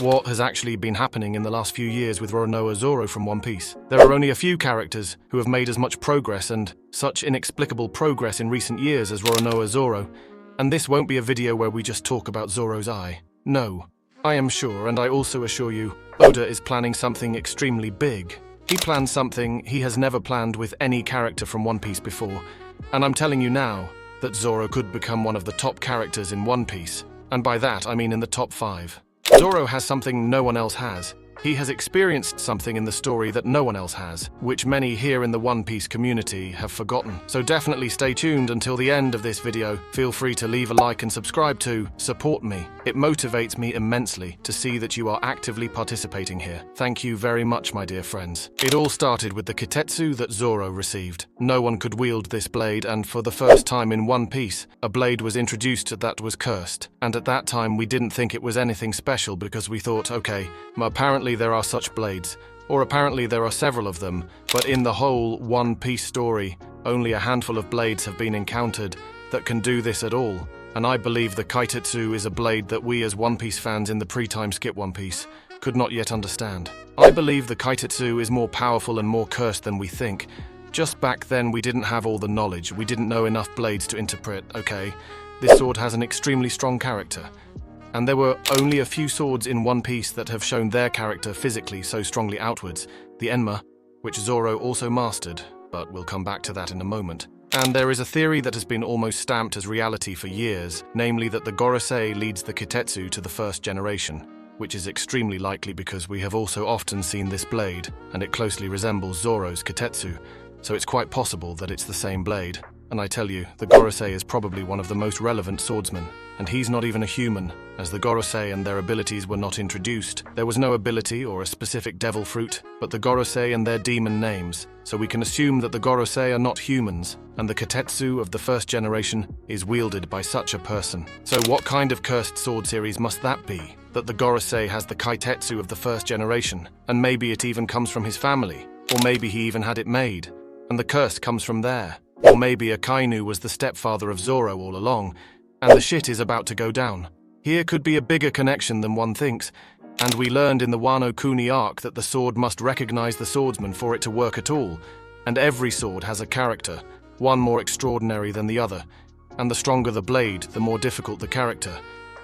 what has actually been happening in the last few years with Roronoa Zoro from One Piece. There are only a few characters who have made as much progress and such inexplicable progress in recent years as Roronoa Zoro, and this won't be a video where we just talk about Zoro's eye. No, I am sure, and I also assure you, Oda is planning something extremely big. He plans something he has never planned with any character from One Piece before, and I'm telling you now that Zoro could become one of the top characters in One Piece, and by that I mean in the top 5. Zoro has something no one else has. He has experienced something in the story that no one else has, which many here in the One Piece community have forgotten. So definitely stay tuned until the end of this video. Feel free to leave a like and subscribe to support me. It motivates me immensely to see that you are actively participating here. Thank you very much, my dear friends. It all started with the Kitetsu that Zoro received. No one could wield this blade, and for the first time in One Piece, a blade was introduced that was cursed. And at that time we didn't think it was anything special because we thought, okay, apparently there are such blades, or apparently there are several of them, but in the whole One Piece story, only a handful of blades have been encountered that can do this at all, and I believe the Kaitetsu is a blade that we as One Piece fans in the pre-time skip One Piece could not yet understand. I believe the Kaitetsu is more powerful and more cursed than we think. Just back then we didn't have all the knowledge, we didn't know enough blades to interpret, okay, this sword has an extremely strong character. And there were only a few swords in One Piece that have shown their character physically so strongly outwards. The Enma, which Zoro also mastered, but we'll come back to that in a moment. And there is a theory that has been almost stamped as reality for years, namely that the Gorosei leads the Kitetsu to the first generation, which is extremely likely because we have also often seen this blade, and it closely resembles Zoro's Kitetsu, so it's quite possible that it's the same blade. And I tell you, the Gorosei is probably one of the most relevant swordsmen, and he's not even a human, as the Gorosei and their abilities were not introduced. There was no ability or a specific devil fruit, but the Gorosei and their demon names, so we can assume that the Gorosei are not humans, and the Kitetsu of the first generation is wielded by such a person. So what kind of cursed sword series must that be? That the Gorosei has the Kaitetsu of the first generation, and maybe it even comes from his family, or maybe he even had it made, and the curse comes from there. Or maybe Akainu was the stepfather of Zoro all along, and the shit is about to go down. Here could be a bigger connection than one thinks, and we learned in the Wano Kuni arc that the sword must recognize the swordsman for it to work at all, and every sword has a character, one more extraordinary than the other, and the stronger the blade, the more difficult the character.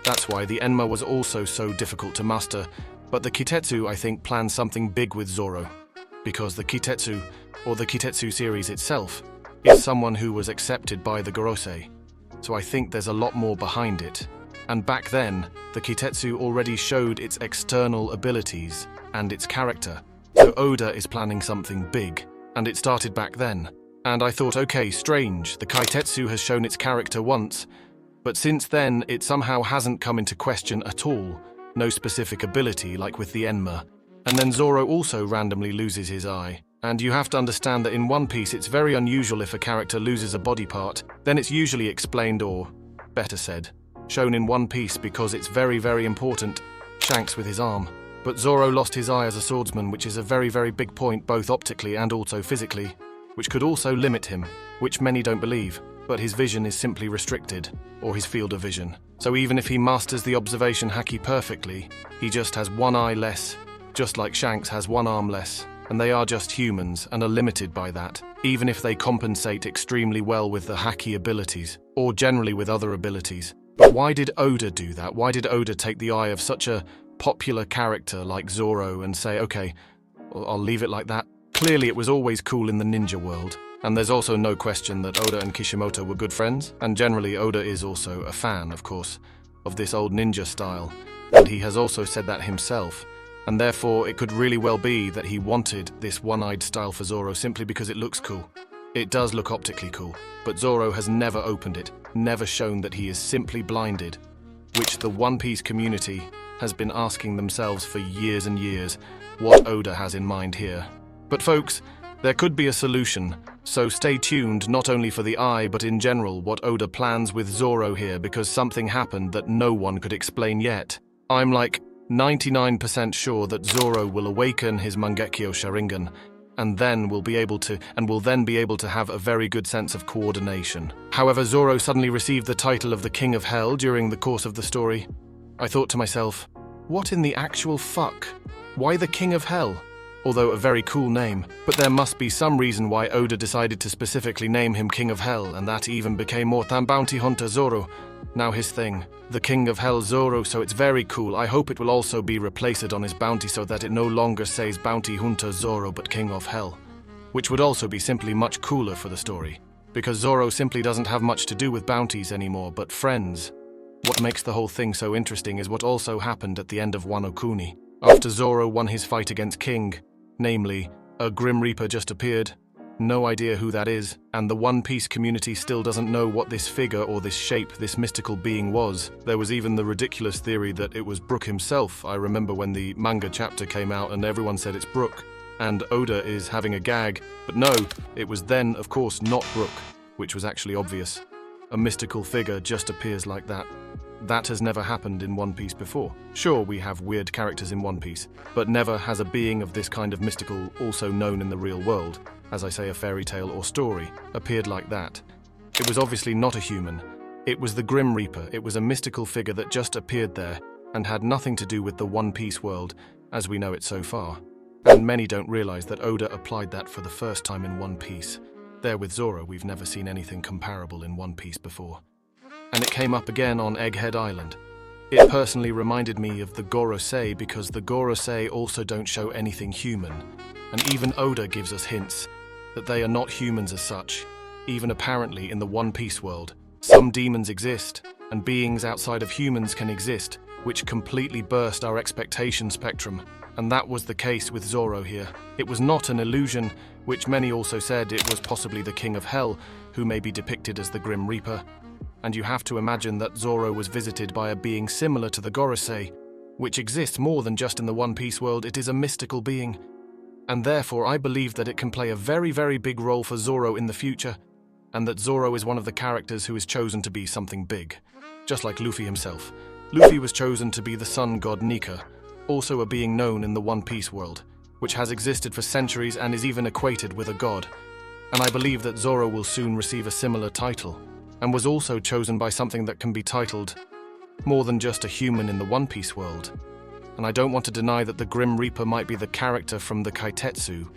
That's why the Enma was also so difficult to master, but the Kitetsu, I think, planned something big with Zoro, because the Kitetsu, or the Kitetsu series itself, is someone who was accepted by the Gorosei, so I think there's a lot more behind it. And back then, the Kitetsu already showed its external abilities and its character, so Oda is planning something big, and it started back then. And I thought, okay, strange, the Kaitetsu has shown its character once, but since then it somehow hasn't come into question at all, no specific ability like with the Enma. And then Zoro also randomly loses his eye. And you have to understand that in One Piece it's very unusual if a character loses a body part, then it's usually explained or, better said, shown in One Piece because it's very, very important. Shanks with his arm. But Zoro lost his eye as a swordsman, which is a very, very big point both optically and also physically, which could also limit him, which many don't believe, but his vision is simply restricted, or his field of vision. So even if he masters the observation haki perfectly, he just has one eye less, just like Shanks has one arm less. And they are just humans and are limited by that, even if they compensate extremely well with the haki abilities, or generally with other abilities. But why did Oda do that? Why did Oda take the eye of such a popular character like Zoro and say, okay, I'll leave it like that? Clearly it was always cool in the ninja world, and there's also no question that Oda and Kishimoto were good friends, and generally Oda is also a fan, of course, of this old ninja style, and he has also said that himself. And therefore, it could really well be that he wanted this one-eyed style for Zoro simply because it looks cool. It does look optically cool, but Zoro has never opened it, never shown that he is simply blinded, which the One Piece community has been asking themselves for years and years what Oda has in mind here. But folks, there could be a solution, so stay tuned not only for the eye but in general what Oda plans with Zoro here because something happened that no one could explain yet. I'm like 99% sure that Zoro will awaken his Mangekyo Sharingan and will then be able to have a very good sense of coordination. However, Zoro suddenly received the title of the King of Hell during the course of the story. I thought to myself, What in the actual fuck? Why the King of Hell? Although a very cool name, but there must be some reason why Oda decided to specifically name him King of Hell, and that even became more than Bounty Hunter Zoro. Now his thing, the King of Hell Zoro, so it's very cool. I hope it will also be replaced on his bounty so that it no longer says Bounty Hunter Zoro but King of Hell, which would also be simply much cooler for the story, because Zoro simply doesn't have much to do with bounties anymore, but friends. What makes the whole thing so interesting is what also happened at the end of Wano Kuni. After Zoro won his fight against King, namely, a Grim Reaper just appeared, no idea who that is, and the One Piece community still doesn't know what this figure or this shape, this mystical being was. There was even the ridiculous theory that it was Brook himself. I remember when the manga chapter came out and everyone said it's Brook, and Oda is having a gag, but no, it was then, of course, not Brook, which was actually obvious. A mystical figure just appears like that. That has never happened in One Piece before. Sure, we have weird characters in One Piece, but never has a being of this kind of mystical, also known in the real world, as I say a fairy tale or story, appeared like that. It was obviously not a human. It was the Grim Reaper. It was a mystical figure that just appeared there and had nothing to do with the One Piece world as we know it so far. And many don't realize that Oda applied that for the first time in One Piece. There with Zoro, we've never seen anything comparable in One Piece before. And it came up again on Egghead Island. It personally reminded me of the Gorosei because the Gorosei also don't show anything human, and even Oda gives us hints that they are not humans as such. Even apparently in the One Piece world, some demons exist, and beings outside of humans can exist, which completely burst our expectation spectrum, and that was the case with Zoro here. It was not an illusion, which many also said it was possibly the King of Hell, who may be depicted as the Grim Reaper. And you have to imagine that Zoro was visited by a being similar to the Gorosei, which exists more than just in the One Piece world. It is a mystical being, and therefore I believe that it can play a very, very big role for Zoro in the future, and that Zoro is one of the characters who is chosen to be something big. Just like Luffy himself. Luffy was chosen to be the sun god Nika, also a being known in the One Piece world, which has existed for centuries and is even equated with a god. And I believe that Zoro will soon receive a similar title, and was also chosen by something that can be titled more than just a human in the One Piece world. And I don't want to deny that the Grim Reaper might be the character from the Kaitetsu,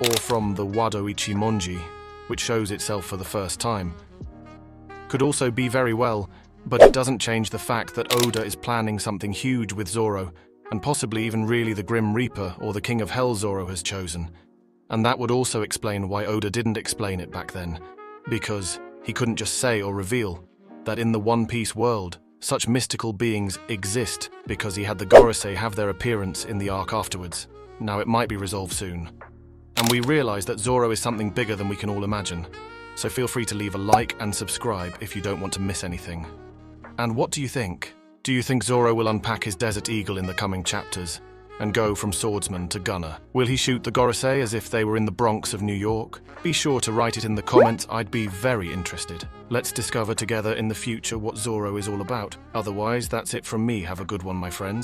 or from the Wado Ichimonji, which shows itself for the first time. Could also be very well, but it doesn't change the fact that Oda is planning something huge with Zoro, and possibly even really the Grim Reaper or the King of Hell Zoro has chosen. And that would also explain why Oda didn't explain it back then, because he couldn't just say or reveal that in the One Piece world, such mystical beings exist because he had the Gorosei have their appearance in the arc afterwards. Now it might be resolved soon. And we realize that Zoro is something bigger than we can all imagine. So feel free to leave a like and subscribe if you don't want to miss anything. And what do you think? Do you think Zoro will unpack his Desert Eagle in the coming chapters and go from swordsman to gunner? Will he shoot the Gorosei as if they were in the Bronx of New York? Be sure to write it in the comments. I'd be very interested. Let's discover together in the future what Zoro is all about. Otherwise, that's it from me. Have a good one, my friends.